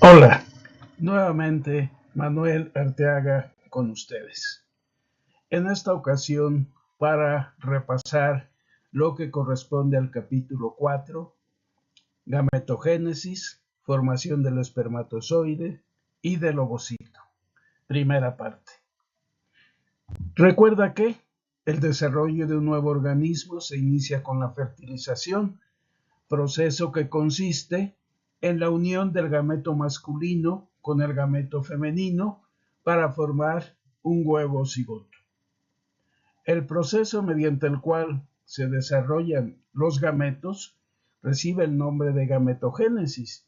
Hola, nuevamente Manuel Arteaga con ustedes. En esta ocasión, para repasar lo que corresponde al capítulo 4, gametogénesis, formación del espermatozoide y del ovocito. Primera parte. Recuerda que el desarrollo de un nuevo organismo se inicia con la fertilización, proceso que consiste en la unión del gameto masculino con el gameto femenino para formar un huevo cigoto. El proceso mediante el cual se desarrollan los gametos recibe el nombre de gametogénesis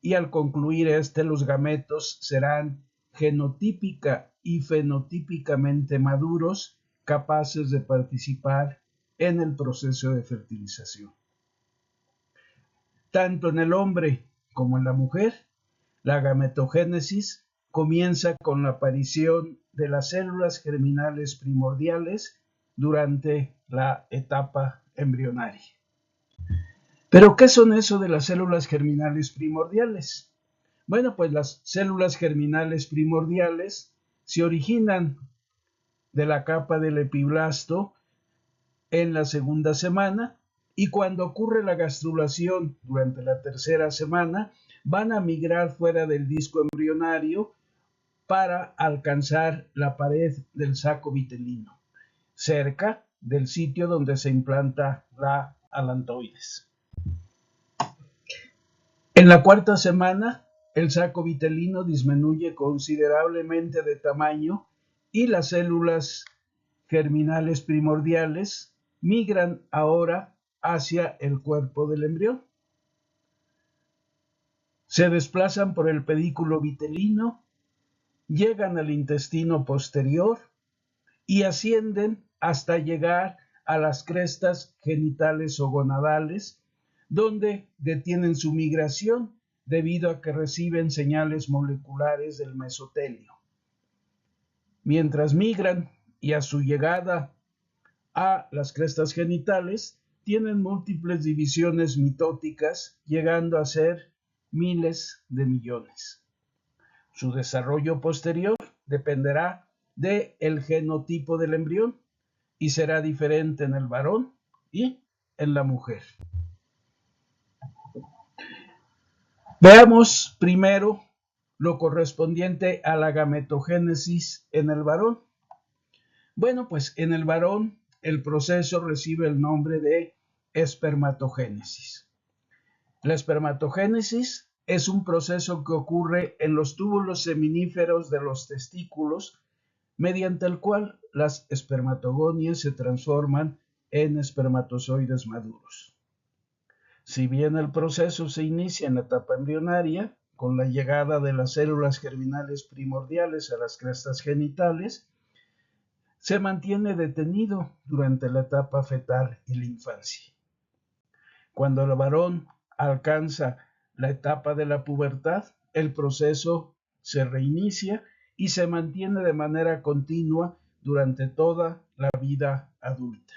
y al concluir los gametos serán genotípica y fenotípicamente maduros, capaces de participar en el proceso de fertilización. Tanto en el hombre como en la mujer, la gametogénesis comienza con la aparición de las células germinales primordiales durante la etapa embrionaria. ¿Pero qué son eso de las células germinales primordiales? Bueno, pues las células germinales primordiales se originan de la capa del epiblasto en la segunda semana y cuando ocurre la gastrulación durante la tercera semana van a migrar fuera del disco embrionario para alcanzar la pared del saco vitelino, cerca del sitio donde se implanta la alantoides. En la cuarta semana, el saco vitelino disminuye considerablemente de tamaño y las células germinales primordiales migran ahora hacia el cuerpo del embrión. Se desplazan por el pedículo vitelino, llegan al intestino posterior y ascienden hasta llegar a las crestas genitales o gonadales, donde detienen su migración debido a que reciben señales moleculares del mesotelio. Mientras migran y a su llegada a las crestas genitales, tienen múltiples divisiones mitóticas, llegando a ser miles de millones. Su desarrollo posterior dependerá del genotipo del embrión y será diferente en el varón y en la mujer. Veamos primero lo correspondiente a la gametogénesis en el varón. Bueno, pues en el varón el proceso recibe el nombre de espermatogénesis. La espermatogénesis es un proceso que ocurre en los túbulos seminíferos de los testículos, mediante el cual las espermatogonias se transforman en espermatozoides maduros. Si bien el proceso se inicia en la etapa embrionaria, con la llegada de las células germinales primordiales a las crestas genitales, se mantiene detenido durante la etapa fetal y la infancia. Cuando el varón alcanza la etapa de la pubertad, el proceso se reinicia y se mantiene de manera continua durante toda la vida adulta.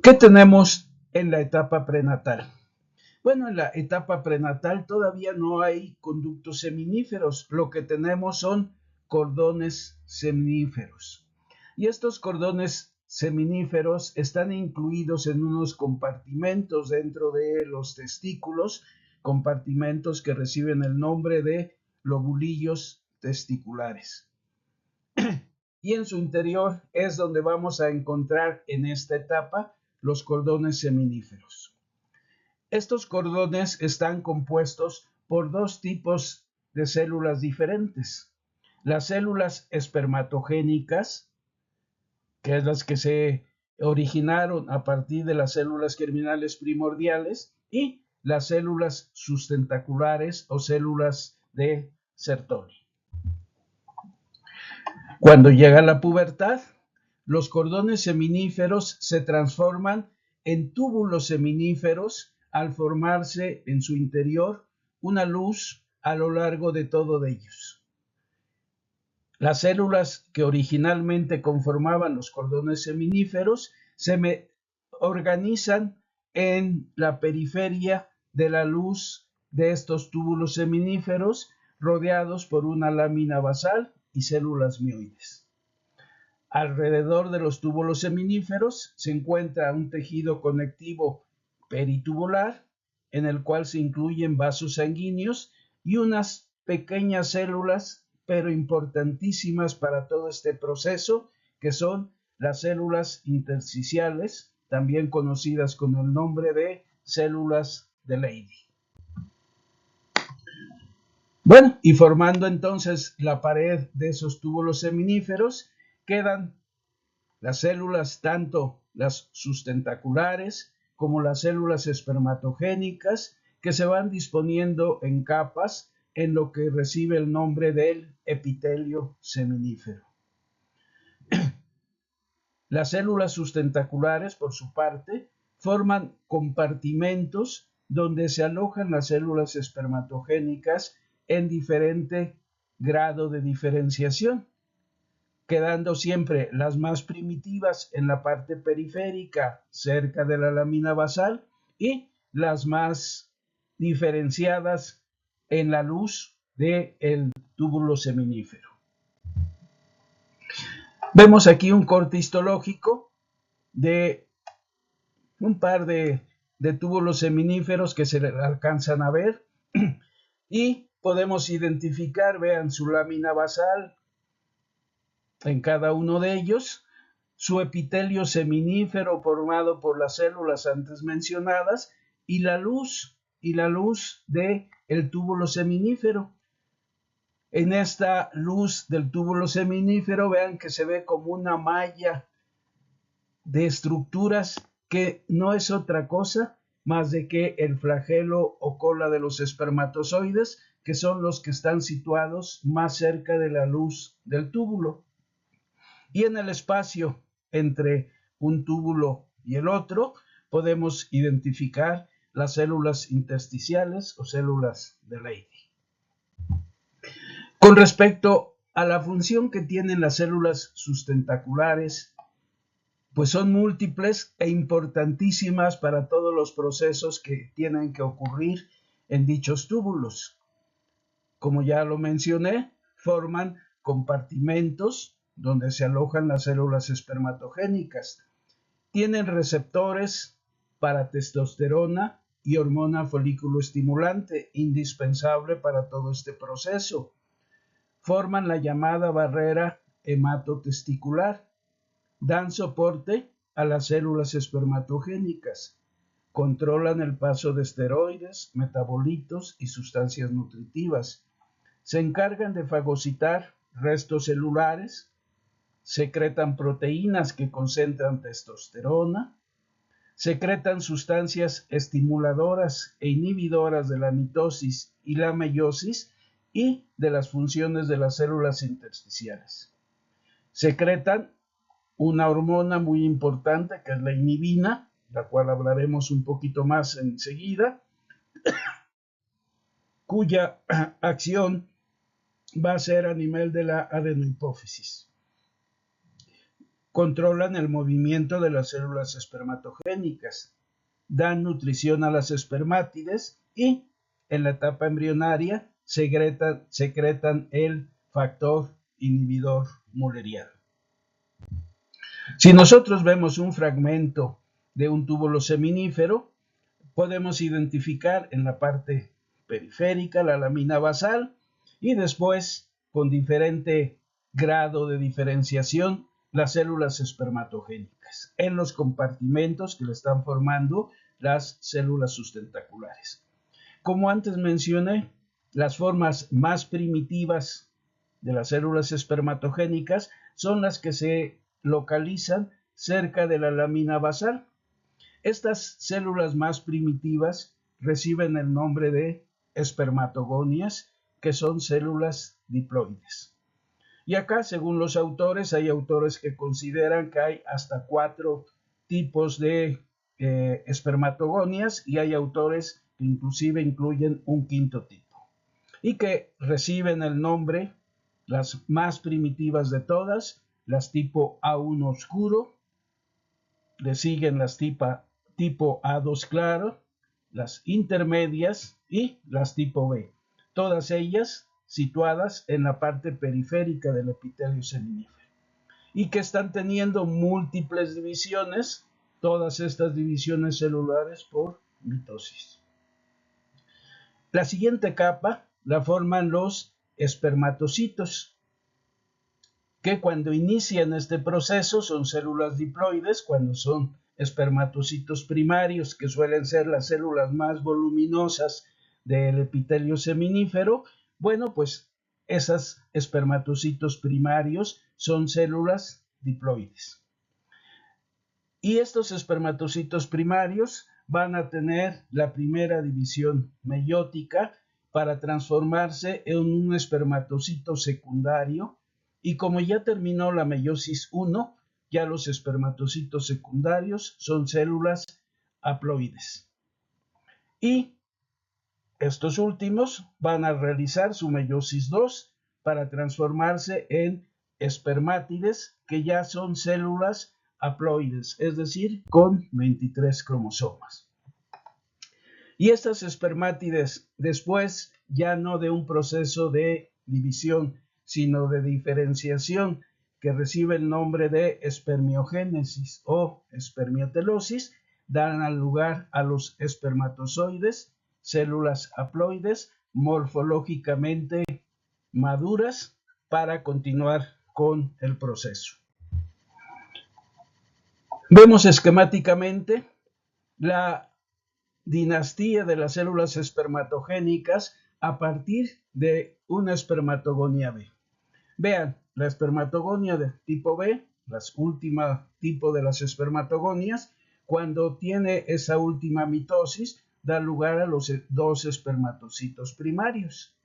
¿Qué tenemos en la etapa prenatal? Bueno, en la etapa prenatal todavía no hay conductos seminíferos. Lo que tenemos son cordones seminíferos. Y estos cordones seminíferos están incluidos en unos compartimentos dentro de los testículos, compartimentos que reciben el nombre de lobulillos testiculares. Y en su interior es donde vamos a encontrar en esta etapa los cordones seminíferos. Estos cordones están compuestos por dos tipos de células diferentes. Las células espermatogénicas, que es las que se originaron a partir de las células germinales primordiales, y las células sustentaculares o células de Sertoli. Cuando llega la pubertad, los cordones seminíferos se transforman en túbulos seminíferos al formarse en su interior una luz a lo largo de todo ellos. Las células que originalmente conformaban los cordones seminíferos se organizan en la periferia de la luz de estos túbulos seminíferos rodeados por una lámina basal y células mioides. Alrededor de los túbulos seminíferos se encuentra un tejido conectivo peritubular en el cual se incluyen vasos sanguíneos y unas pequeñas células, pero importantísimas para todo este proceso, que son las células intersticiales, también conocidas con el nombre de células de Leydig. Bueno, y formando entonces la pared de esos túbulos seminíferos, quedan las células, tanto las sustentaculares como las células espermatogénicas, que se van disponiendo en capas en lo que recibe el nombre del epitelio seminífero. Las células sustentaculares, por su parte, forman compartimentos donde se alojan las células espermatogénicas en diferente grado de diferenciación, quedando siempre las más primitivas en la parte periférica, cerca de la lámina basal, y las más diferenciadas en la luz del túbulo seminífero. Vemos aquí un corte histológico de un par de túbulos seminíferos que se alcanzan a ver y podemos identificar, vean, su lámina basal en cada uno de ellos, su epitelio seminífero formado por las células antes mencionadas y la luz de el túbulo seminífero. En esta luz del túbulo seminífero, vean que se ve como una malla de estructuras que no es otra cosa más de que el flagelo o cola de los espermatozoides, que son los que están situados más cerca de la luz del túbulo. Y en el espacio entre un túbulo y el otro podemos identificar las células intersticiales o células de Leydig. Con respecto a la función que tienen las células sustentaculares, pues son múltiples e importantísimas para todos los procesos que tienen que ocurrir en dichos túbulos. Como ya lo mencioné, forman compartimentos donde se alojan las células espermatogénicas. Tienen receptores para testosterona y hormona folículo estimulante, indispensable para todo este proceso. Forman la llamada barrera hematotesticular. Dan soporte a las células espermatogénicas. Controlan el paso de esteroides, metabolitos y sustancias nutritivas. Se encargan de fagocitar restos celulares. Secretan proteínas que concentran testosterona. Secretan sustancias estimuladoras e inhibidoras de la mitosis y la meiosis y de las funciones de las células intersticiales. Secretan una hormona muy importante que es la inhibina, la cual hablaremos un poquito más enseguida, cuya acción va a ser a nivel de la adenohipófisis. Controlan el movimiento de las células espermatogénicas, dan nutrición a las espermátides y en la etapa embrionaria secretan el factor inhibidor mulleriano. Si nosotros vemos un fragmento de un túbulo seminífero, podemos identificar en la parte periférica la lámina basal y después, con diferente grado de diferenciación, las células espermatogénicas en los compartimentos que le están formando las células sustentaculares. Como antes mencioné, las formas más primitivas de las células espermatogénicas son las que se localizan cerca de la lámina basal. Estas células más primitivas reciben el nombre de espermatogonias, que son células diploides. Y acá, según los autores, hay autores que consideran que hay hasta 4 tipos de espermatogonias y hay autores que inclusive incluyen un 5º tipo y que reciben el nombre, las más primitivas de todas, las tipo A1 oscuro, le siguen las tipo A2 claro las intermedias y las tipo B, todas ellas situadas en la parte periférica del epitelio seminífero y que están teniendo múltiples divisiones, todas estas divisiones celulares por mitosis. La siguiente capa la forman los espermatocitos, que cuando inician este proceso son células diploides, cuando son espermatocitos primarios, que suelen ser las células más voluminosas del epitelio seminífero. Bueno, pues esos espermatocitos primarios son células diploides. Y estos espermatocitos primarios van a tener la primera división meiótica para transformarse en un espermatocito secundario, y como ya terminó la meiosis 1, ya los espermatocitos secundarios son células haploides. Y estos últimos van a realizar su meiosis 2 para transformarse en espermátides, que ya son células haploides, es decir, con 23 cromosomas. Y estas espermátides, después ya no de un proceso de división, sino de diferenciación, que recibe el nombre de espermiogénesis o espermiotelosis, dan lugar a los espermatozoides, células haploides morfológicamente maduras, para continuar con el proceso. Vemos esquemáticamente la dinastía de las células espermatogénicas a partir de una espermatogonia B. Vean, la espermatogonia de tipo B, la última tipo de las espermatogonias, cuando tiene esa última mitosis, da lugar a los dos espermatocitos primarios.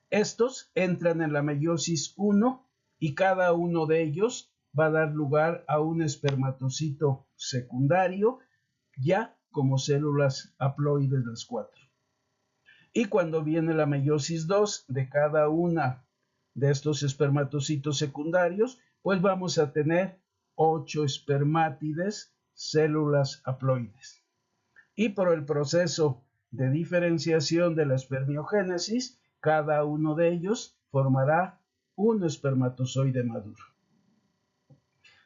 Estos entran en la meiosis 1 y cada uno de ellos va a dar lugar a un espermatocito secundario, ya como células haploides las 4. Y cuando viene la meiosis 2 de cada una de estos espermatocitos secundarios, pues vamos a tener 8 espermátides, células haploides. Y por el proceso de diferenciación de la espermiogénesis, cada uno de ellos formará un espermatozoide maduro.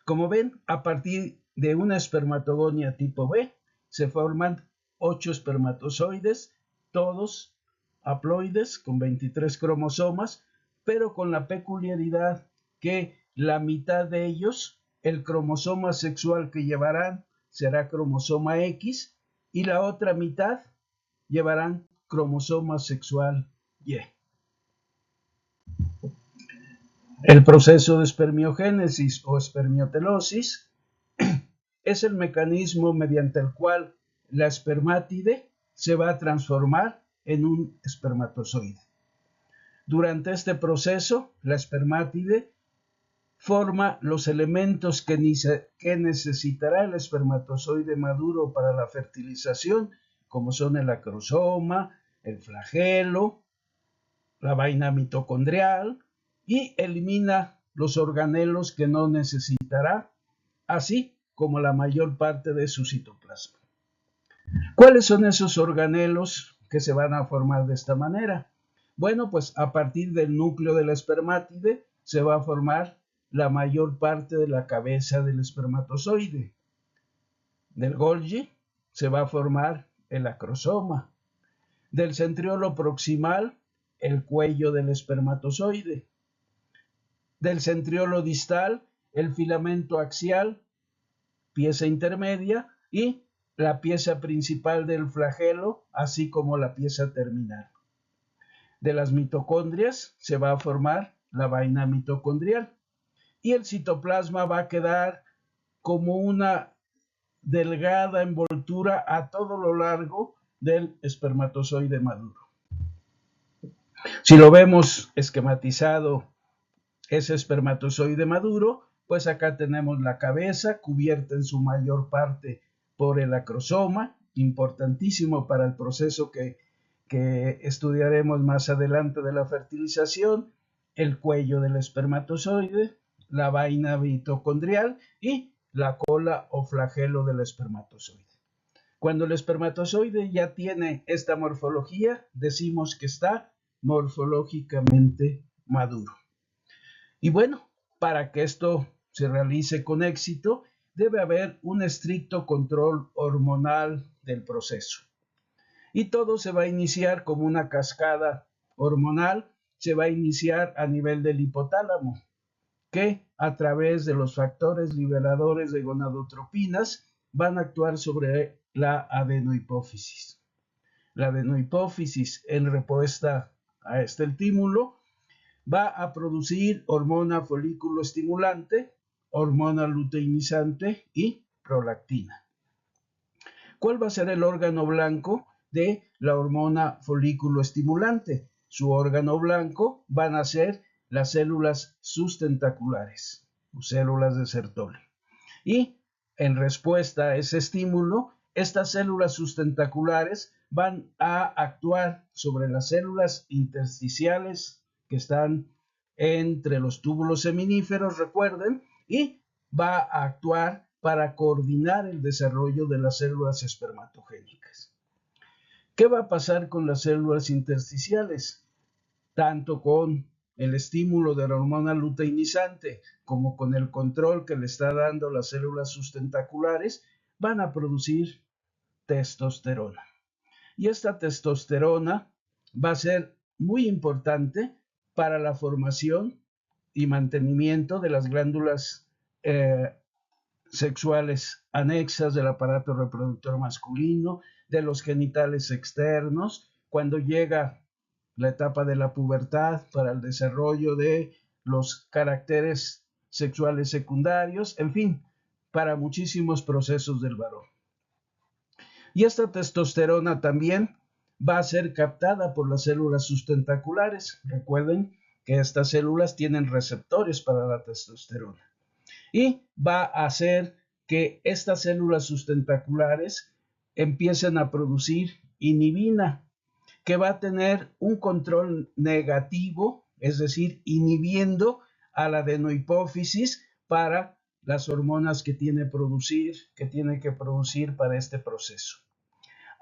Como ven, a partir de una espermatogonia tipo B, se forman 8 espermatozoides, todos haploides con 23 cromosomas, pero con la peculiaridad que la mitad de ellos, el cromosoma sexual que llevarán será cromosoma X, y la otra mitad llevarán cromosoma sexual Y. El proceso de espermiogénesis o espermiotelosis es el mecanismo mediante el cual la espermátide se va a transformar en un espermatozoide. Durante este proceso, la espermátide forma los elementos que necesitará el espermatozoide maduro para la fertilización, como son el acrosoma, el flagelo, la vaina mitocondrial, y elimina los organelos que no necesitará, así como la mayor parte de su citoplasma. ¿Cuáles son esos organelos que se van a formar de esta manera? Bueno, pues a partir del núcleo de la espermátide se va a formar la mayor parte de la cabeza del espermatozoide. Del Golgi se va a formar el acrosoma. Del centriolo proximal, el cuello del espermatozoide. Del centriolo distal, el filamento axial, pieza intermedia, y la pieza principal del flagelo, así como la pieza terminal. De las mitocondrias se va a formar la vaina mitocondrial, y el citoplasma va a quedar como una delgada envoltura a todo lo largo del espermatozoide maduro. Si lo vemos esquematizado, ese espermatozoide maduro, pues acá tenemos la cabeza cubierta en su mayor parte por el acrosoma, importantísimo para el proceso que estudiaremos más adelante de la fertilización, el cuello del espermatozoide, la vaina mitocondrial y la cola o flagelo del espermatozoide. Cuando el espermatozoide ya tiene esta morfología, decimos que está morfológicamente maduro. Y bueno, para que esto se realice con éxito, debe haber un estricto control hormonal del proceso. Y todo se va a iniciar como una cascada hormonal, se va a iniciar a nivel del hipotálamo, que a través de los factores liberadores de gonadotropinas van a actuar sobre la adenohipófisis. La adenohipófisis, en respuesta a este estímulo, va a producir hormona folículo estimulante, hormona luteinizante y prolactina. ¿Cuál va a ser el órgano blanco de la hormona folículo estimulante? Su órgano blanco van a ser las células sustentaculares o células de Sertoli. Y en respuesta a ese estímulo, estas células sustentaculares van a actuar sobre las células intersticiales que están entre los túbulos seminíferos, recuerden, y va a actuar para coordinar el desarrollo de las células espermatogénicas. ¿Qué va a pasar con las células intersticiales? Tanto con el estímulo de la hormona luteinizante como con el control que le está dando las células sustentaculares, van a producir testosterona. Y esta testosterona va a ser muy importante para la formación y mantenimiento de las glándulas sexuales anexas del aparato reproductor masculino, de los genitales externos, cuando llega la etapa de la pubertad para el desarrollo de los caracteres sexuales secundarios, en fin, para muchísimos procesos del varón. Y esta testosterona también va a ser captada por las células sustentaculares. Recuerden que estas células tienen receptores para la testosterona. Y va a hacer que estas células sustentaculares empiecen a producir inhibina, que va a tener un control negativo, es decir, inhibiendo a la adenohipófisis para las hormonas que tiene que producir para este proceso.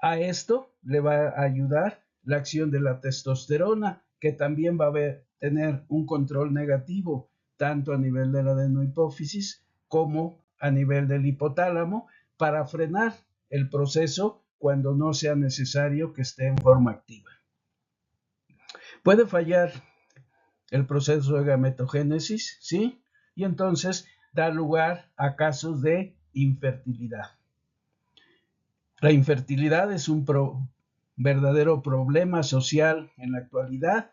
A esto le va a ayudar la acción de la testosterona, que también va a tener un control negativo, tanto a nivel de la adenohipófisis como a nivel del hipotálamo, para frenar el proceso cuando no sea necesario que esté en forma activa. Puede fallar el proceso de gametogénesis, ¿sí? Y entonces da lugar a casos de infertilidad. La infertilidad es un verdadero problema social en la actualidad.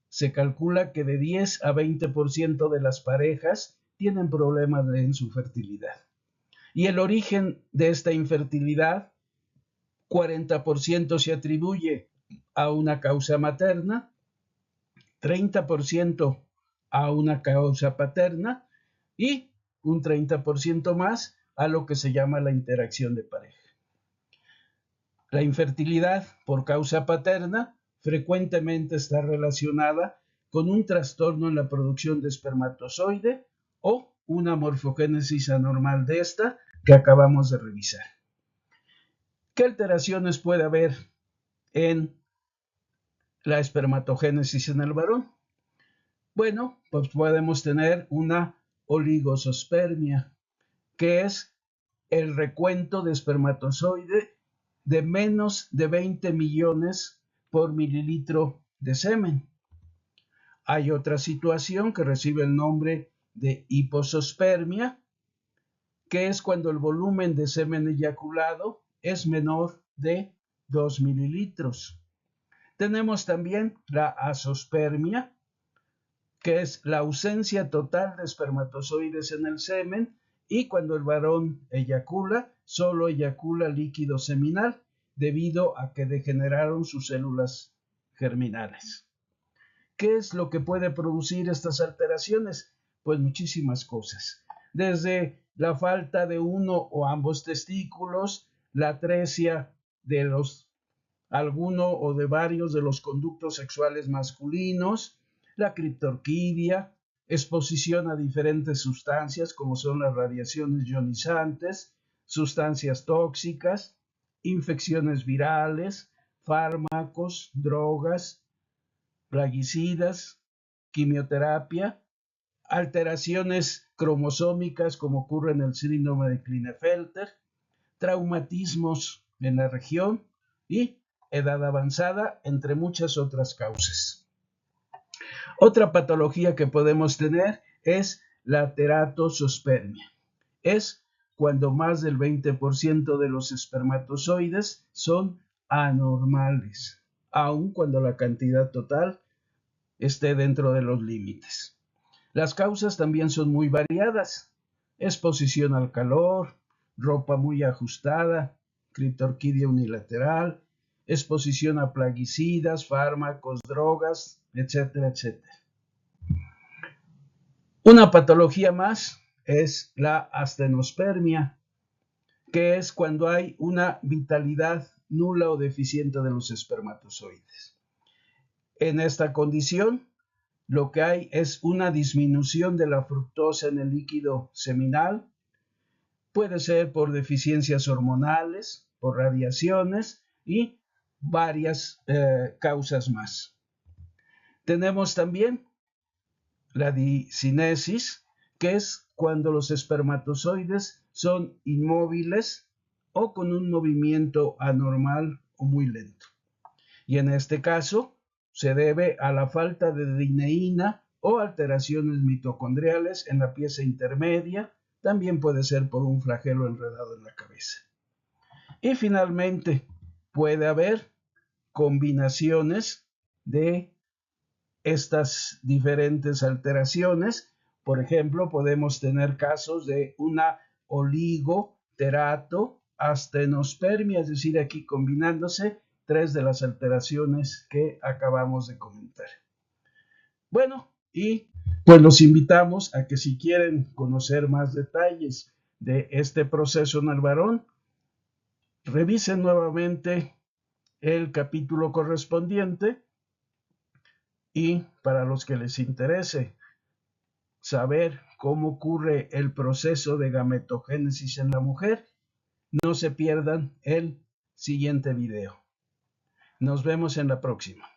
Se calcula que de 10 a 20% de las parejas tienen problemas en su fertilidad. Y el origen de esta infertilidad, 40% se atribuye a una causa materna, 30% a una causa paterna y un 30% más a lo que se llama la interacción de pareja. La infertilidad por causa paterna frecuentemente está relacionada con un trastorno en la producción de espermatozoide o una morfogénesis anormal de esta que acabamos de revisar. ¿Qué alteraciones puede haber en la espermatogénesis en el varón? Bueno, pues podemos tener una oligosospermia, que es el recuento de espermatozoide de menos de 20 millones por mililitro de semen. Hay otra situación que recibe el nombre de hiposospermia, que es cuando el volumen de semen eyaculado es menor de 2 mililitros. Tenemos también la azospermia, que es la ausencia total de espermatozoides en el semen, y cuando el varón eyacula, solo eyacula líquido seminal debido a que degeneraron sus células germinales. ¿Qué es lo que puede producir estas alteraciones? Pues muchísimas cosas. Desde la falta de uno o ambos testículos, la atresia de alguno o de varios de los conductos sexuales masculinos, la criptorquidia, exposición a diferentes sustancias como son las radiaciones ionizantes, sustancias tóxicas, infecciones virales, fármacos, drogas, plaguicidas, quimioterapia, alteraciones cromosómicas como ocurre en el síndrome de Klinefelter, traumatismos en la región y edad avanzada, entre muchas otras causas. Otra patología que podemos tener es la teratosospermia. Es cuando más del 20% de los espermatozoides son anormales, aun cuando la cantidad total esté dentro de los límites. Las causas también son muy variadas: exposición al calor, ropa muy ajustada, criptorquidia unilateral, exposición a plaguicidas, fármacos, drogas, etcétera, etcétera. Una patología más es la astenospermia, que es cuando hay una vitalidad nula o deficiente de los espermatozoides. En esta condición, lo que hay es una disminución de la fructosa en el líquido seminal. Puede ser por deficiencias hormonales, por radiaciones y varias causas más. Tenemos también la discinesis, que es cuando los espermatozoides son inmóviles o con un movimiento anormal o muy lento. Y en este caso se debe a la falta de dineína o alteraciones mitocondriales en la pieza intermedia. También puede ser por un flagelo enredado en la cabeza. Y finalmente puede haber combinaciones de estas diferentes alteraciones. Por ejemplo, podemos tener casos de una oligoterato-astenospermia, es decir, aquí combinándose tres de las alteraciones que acabamos de comentar. Bueno, y pues los invitamos a que si quieren conocer más detalles de este proceso en el varón, revisen nuevamente el capítulo correspondiente. Y para los que les interese saber cómo ocurre el proceso de gametogénesis en la mujer, no se pierdan el siguiente video. Nos vemos en la próxima.